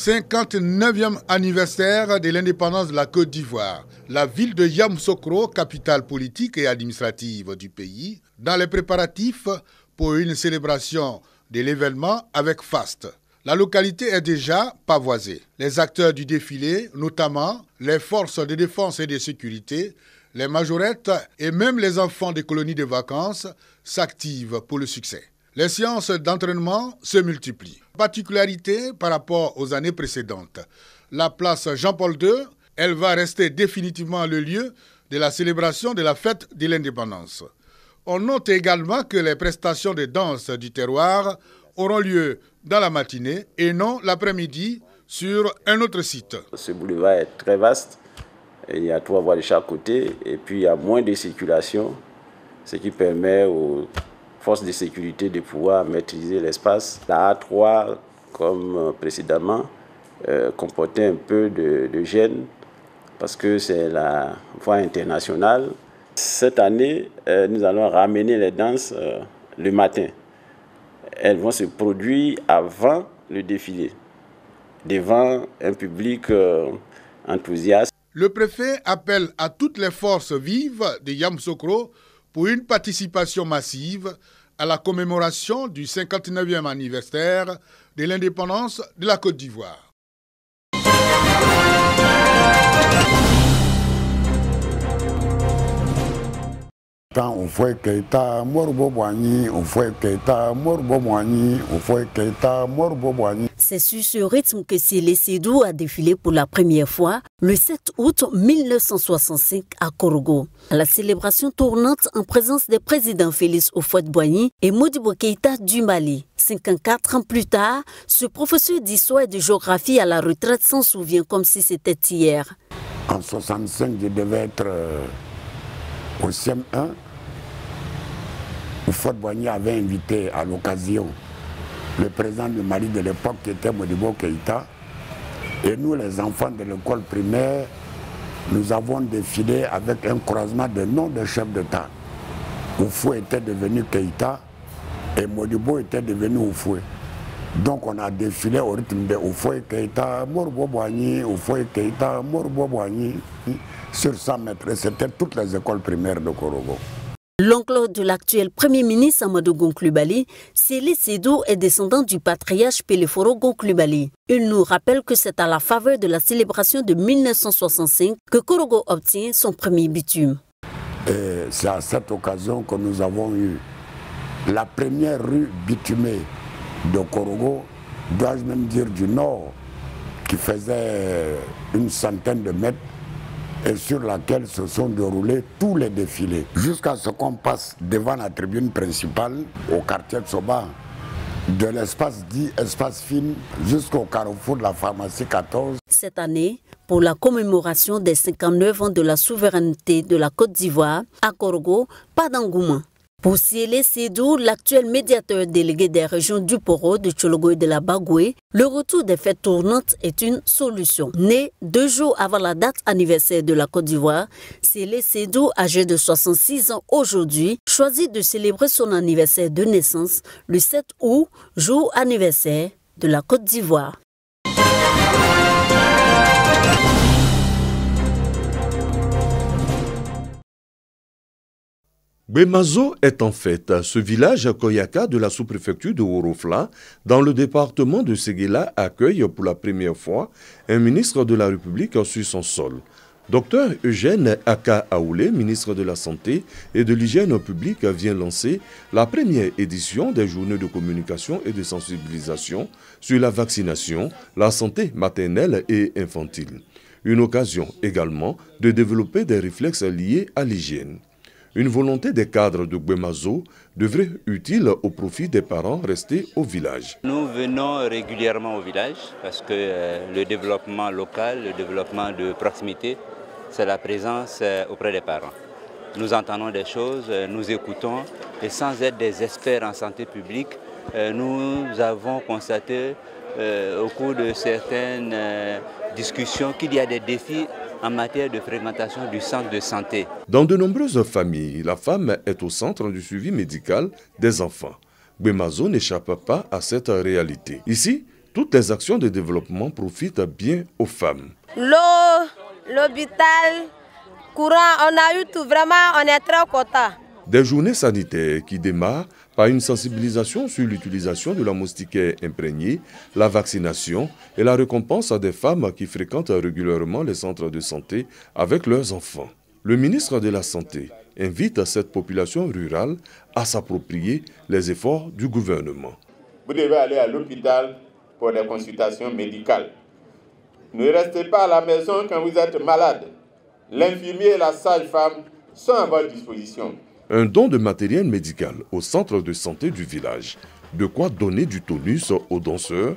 59e anniversaire de l'indépendance de la Côte d'Ivoire. La ville de Yamoussoukro, capitale politique et administrative du pays, dans les préparatifs pour une célébration de l'événement avec faste. La localité est déjà pavoisée. Les acteurs du défilé, notamment les forces de défense et de sécurité, les majorettes et même les enfants des colonies de vacances s'activent pour le succès. Les séances d'entraînement se multiplient. Particularité par rapport aux années précédentes. La place Jean-Paul II, elle va rester définitivement le lieu de la célébration de la fête de l'indépendance. On note également que les prestations de danse du terroir auront lieu dans la matinée et non l'après-midi sur un autre site. Ce boulevard est très vaste. Il y a 3 voies de chaque côté et puis il y a moins de circulation, ce qui permet aux forces de sécurité de pouvoir maîtriser l'espace. La A3, comme précédemment, comportait un peu de gêne parce que c'est la voie internationale. Cette année, nous allons ramener les danses le matin. Elles vont se produire avant le défilé, devant un public enthousiaste. Le préfet appelle à toutes les forces vives de Yamoussoukro pour une participation massive à la commémoration du 59e anniversaire de l'indépendance de la Côte d'Ivoire. C'est sur ce rythme que Sélé Sédou a défilé pour la première fois le 7 août 1965 à Korogo. À la célébration tournante en présence des présidents Félix Houphouët-Boigny et Modibo Keïta du Mali. 54 ans plus tard, ce professeur d'histoire et de géographie à la retraite s'en souvient comme si c'était hier. En 65, je devais être au CM1. Houphouët-Boigny avait invité à l'occasion le président du Mali de l'époque qui était Modibo Keïta. Et nous, les enfants de l'école primaire, nous avons défilé avec un croisement de noms de chefs d'État. Houphouët était devenu Keïta et Modibo était devenu Houphouët. Donc on a défilé au rythme de Houphouët Keïta, Modibo Boigny, Houphouët Keïta, Modibo Boigny, sur 100 mètres. C'était toutes les écoles primaires de Korogo. L'oncle de l'actuel Premier ministre Amadou Gon Coulibaly, Sélé Sédou, est descendant du patriarche Péléforo Gon Coulibaly. Il nous rappelle que c'est à la faveur de la célébration de 1965 que Korogo obtient son premier bitume. C'est à cette occasion que nous avons eu la première rue bitumée de Korogo, dois-je même dire du nord, qui faisait une centaine de mètres, et sur laquelle se sont déroulés tous les défilés. Jusqu'à ce qu'on passe devant la tribune principale, au quartier de Soba, de l'espace dit espace fine, jusqu'au carrefour de la pharmacie 14. Cette année, pour la commémoration des 59 ans de la souveraineté de la Côte d'Ivoire, à Korogo, pas d'engouement. Pour Sélé Sédou, l'actuel médiateur délégué des régions du Poro, de Tchologo et de la Bagoué, le retour des fêtes tournantes est une solution. Né 2 jours avant la date anniversaire de la Côte d'Ivoire, Sélé Sédou, âgé de 66 ans aujourd'hui, choisit de célébrer son anniversaire de naissance le 7 août, jour anniversaire de la Côte d'Ivoire. Gbemazo est en fait ce village Koyaka de la sous-préfecture de Worofla, dans le département de Séguéla, accueille pour la première fois un ministre de la République sur son sol. Dr Eugène Aka Aoulé, ministre de la Santé et de l'Hygiène publique, vient lancer la première édition des journées de communication et de sensibilisation sur la vaccination, la santé maternelle et infantile. Une occasion également de développer des réflexes liés à l'hygiène. Une volonté des cadres de Gbemazo devrait utile au profit des parents restés au village. Nous venons régulièrement au village parce que le développement local, le développement de proximité, c'est la présence auprès des parents. Nous entendons des choses, nous écoutons et sans être des experts en santé publique, nous avons constaté au cours de certaines discussions qu'il y a des défis en matière de fréquentation du centre de santé. Dans de nombreuses familles, la femme est au centre du suivi médical des enfants. Gbemazo n'échappe pas à cette réalité. Ici, Toutes les actions de développement profitent bien aux femmes. L'eau, l'hôpital, courant, on a eu tout. Vraiment, on est très contents. Des journées sanitaires qui démarrent par une sensibilisation sur l'utilisation de la moustiquaire imprégnée, la vaccination et la récompense à des femmes qui fréquentent régulièrement les centres de santé avec leurs enfants. Le ministre de la Santé invite cette population rurale à s'approprier les efforts du gouvernement. Vous devez aller à l'hôpital pour des consultations médicales. Ne restez pas à la maison quand vous êtes malade. L'infirmier et la sage-femme sont à votre disposition. Un don de matériel médical au centre de santé du village. De quoi donner du tonus aux danseurs.